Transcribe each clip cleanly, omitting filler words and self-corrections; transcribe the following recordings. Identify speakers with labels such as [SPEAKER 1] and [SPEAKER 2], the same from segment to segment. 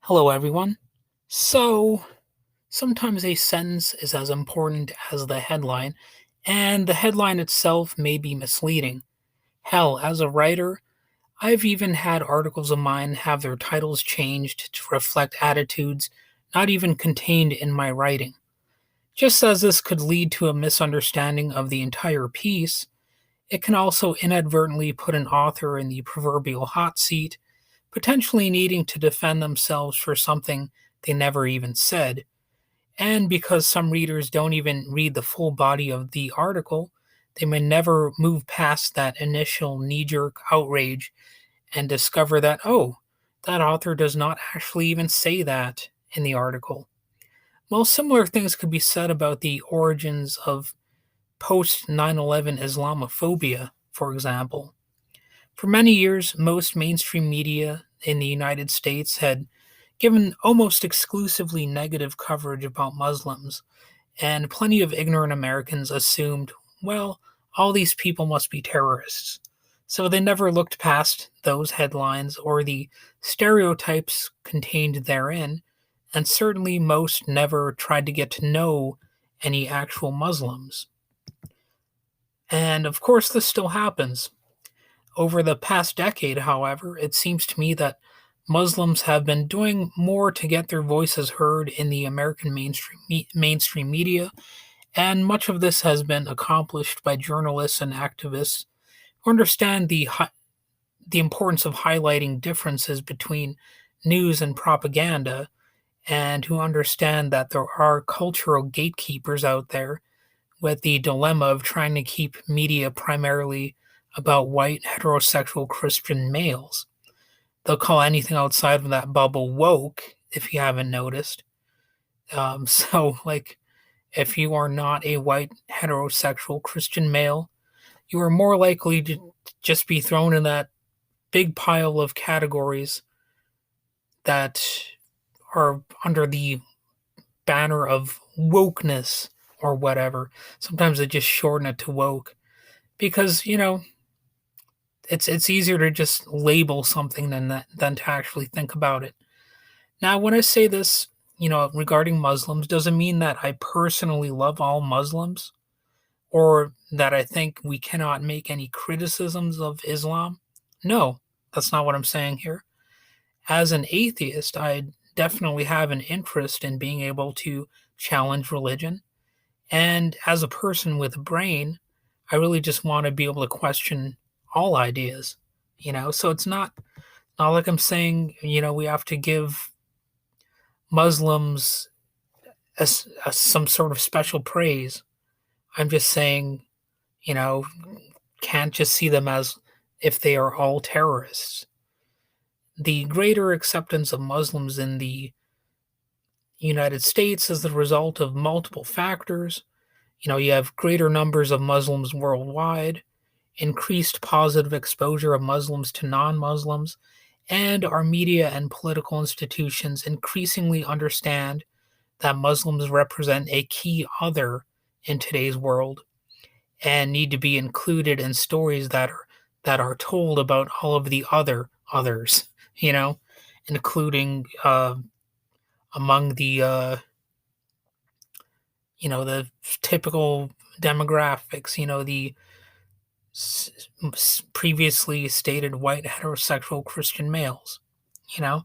[SPEAKER 1] Hello, everyone. So, sometimes a sentence is as important as the headline, and the headline itself may be misleading. Hell, as a writer, I've even had articles of mine have their titles changed to reflect attitudes not even contained in my writing. Just as this could lead to a misunderstanding of the entire piece, it can also inadvertently put an author in the proverbial hot seat, potentially needing to defend themselves for something they never even said. And because some readers don't even read the full body of the article, they may never move past that initial knee jerk outrage and discover that, oh, that author does not actually even say that in the article. Well, similar things could be said about the origins of post 9/11 Islamophobia, for example. For many years, most mainstream media in the United States had given almost exclusively negative coverage about Muslims, and plenty of ignorant Americans assumed, well, all these people must be terrorists. So they never looked past those headlines or the stereotypes contained therein, and certainly most never tried to get to know any actual Muslims. And of course, this still happens. Over the past decade, however, it seems to me that Muslims have been doing more to get their voices heard in the American mainstream media, and much of this has been accomplished by journalists and activists who understand the importance of highlighting differences between news and propaganda, and who understand that there are cultural gatekeepers out there with the dilemma of trying to keep media primarily about white heterosexual Christian males. They'll call anything outside of that bubble woke, if you haven't noticed. So, like, if you are not a white heterosexual Christian male, you are more likely to just be thrown in that big pile of categories that are under the banner of wokeness or whatever. Sometimes they just shorten it to woke because, it's easier to just label something than to actually think about it. Now, when I say this, regarding Muslims, doesn't mean that I personally love all Muslims or that I think we cannot make any criticisms of Islam. No, that's not what I'm saying here. As an atheist, I definitely have an interest in being able to challenge religion. And as a person with a brain, I really just want to be able to question all ideas, So it's not like I'm saying, we have to give Muslims some sort of special praise. I'm just saying, you know, can't just see them as if they are all terrorists. The greater acceptance of Muslims in the United States is the result of multiple factors. You have greater numbers of Muslims worldwide, increased positive exposure of Muslims to non Muslims, and our media and political institutions increasingly understand that Muslims represent a key other in today's world and need to be included in stories that are told about all of the other others, including among the typical demographics, the previously stated white heterosexual Christian males, you know?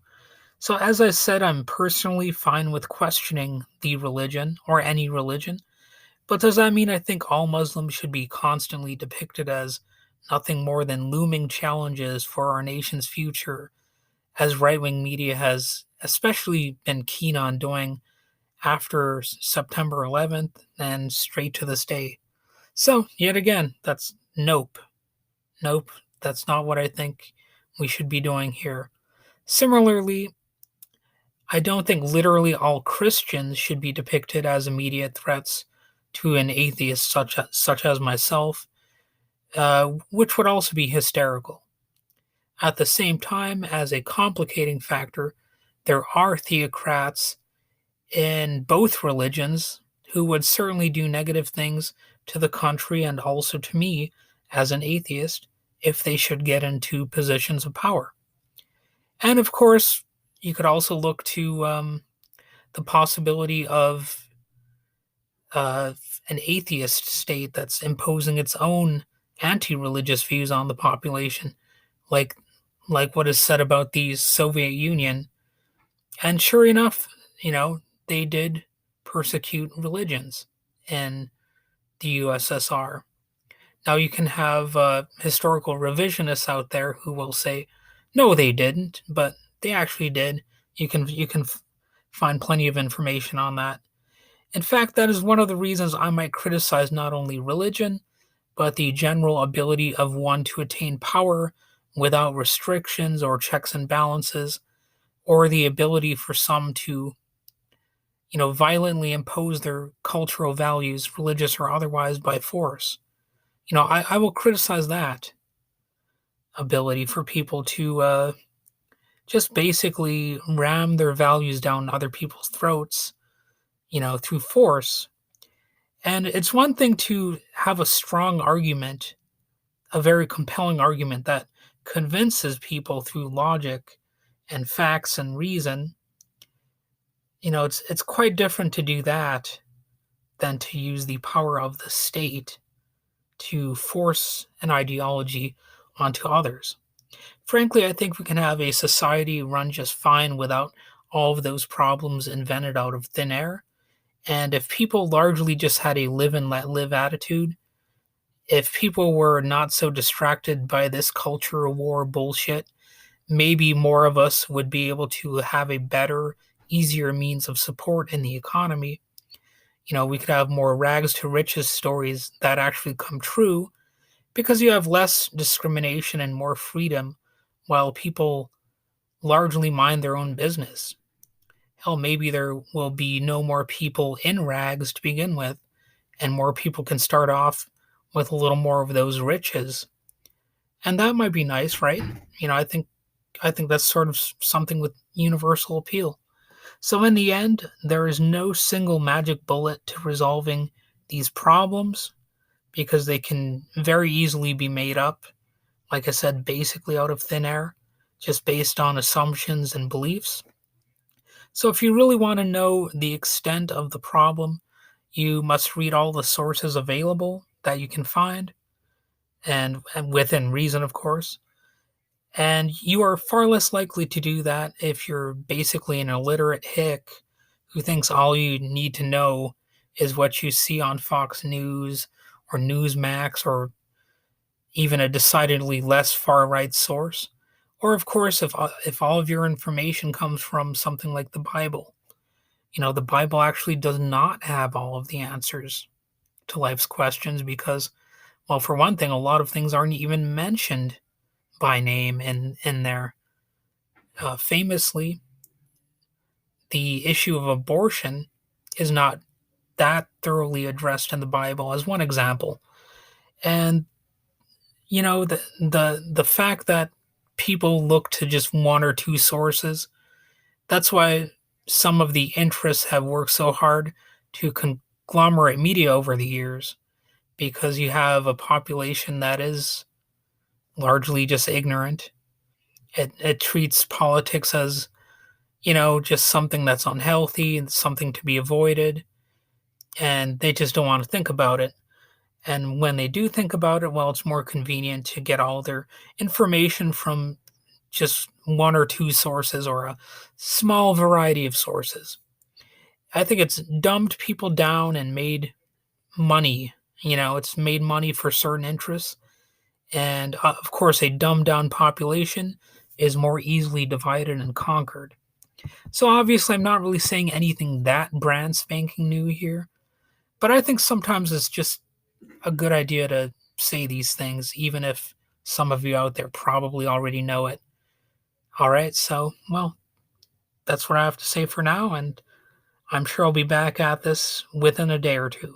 [SPEAKER 1] So, as I said, I'm personally fine with questioning the religion or any religion, but does that mean I think all Muslims should be constantly depicted as nothing more than looming challenges for our nation's future, as right wing media has especially been keen on doing after September 11th and straight to this day? So, yet again, that's nope. Nope, that's not what I think we should be doing here. Similarly, I don't think literally all Christians should be depicted as immediate threats to an atheist such as myself, which would also be hysterical. At the same time, as a complicating factor, there are theocrats in both religions who would certainly do negative things to the country and also to me as an atheist if they should get into positions of power. And of course, You could also look to the possibility of uh, an atheist state that's imposing its own anti-religious views on the population, like what is said about the Soviet Union. And sure enough, you know, they did persecute religions in the USSR. Now you can have historical revisionists out there who will say, no, they didn't, but they actually did. You can find plenty of information on that. In fact, that is one of the reasons I might criticize not only religion, but the general ability of one to attain power without restrictions or checks and balances, or the ability for some to, violently impose their cultural values, religious or otherwise, by force. I will criticize that ability for people to just basically ram their values down other people's throats, through force. And it's one thing to have a strong argument, a very compelling argument that convinces people through logic and facts and reason. It's quite different to do that than to use the power of the state to force an ideology onto others. Frankly, I think we can have a society run just fine without all of those problems invented out of thin air. And if people largely just had a live and let live attitude, if people were not so distracted by this culture war bullshit, maybe more of us would be able to have a better, easier means of support in the economy. We could have more rags to riches stories that actually come true because you have less discrimination and more freedom while people largely mind their own business. Hell, maybe there will be no more people in rags to begin with, and more people can start off with a little more of those riches. And that might be nice, right? I think that's sort of something with universal appeal. So in the end, there is no single magic bullet to resolving these problems because they can very easily be made up, like I said, basically out of thin air, just based on assumptions and beliefs. So if you really want to know the extent of the problem, you must read all the sources available that you can find, and within reason, of course. And you are far less likely to do that if you're basically an illiterate hick who thinks all you need to know is what you see on Fox News or Newsmax or even a decidedly less far right source. Or, of course, if all of your information comes from something like the Bible. The Bible actually does not have all of the answers to life's questions because, well, for one thing, a lot of things aren't even mentioned by name in there. Famously, the issue of abortion is not that thoroughly addressed in the Bible, as one example. And the fact that people look to just one or two sources, that's why some of the interests have worked so hard to conglomerate media over the years, because you have a population that is largely just ignorant. It treats politics as, just something that's unhealthy and something to be avoided, and they just don't want to think about it. And when they do think about it, well, it's more convenient to get all their information from just one or two sources or a small variety of sources. I think it's dumbed people down and made money. It's made money for certain interests. And of course, a dumbed down population is more easily divided and conquered. So obviously, I'm not really saying anything that brand spanking new here. But I think sometimes it's just a good idea to say these things, even if some of you out there probably already know it. All right, so, well, that's what I have to say for now, and I'm sure I'll be back at this within a day or two.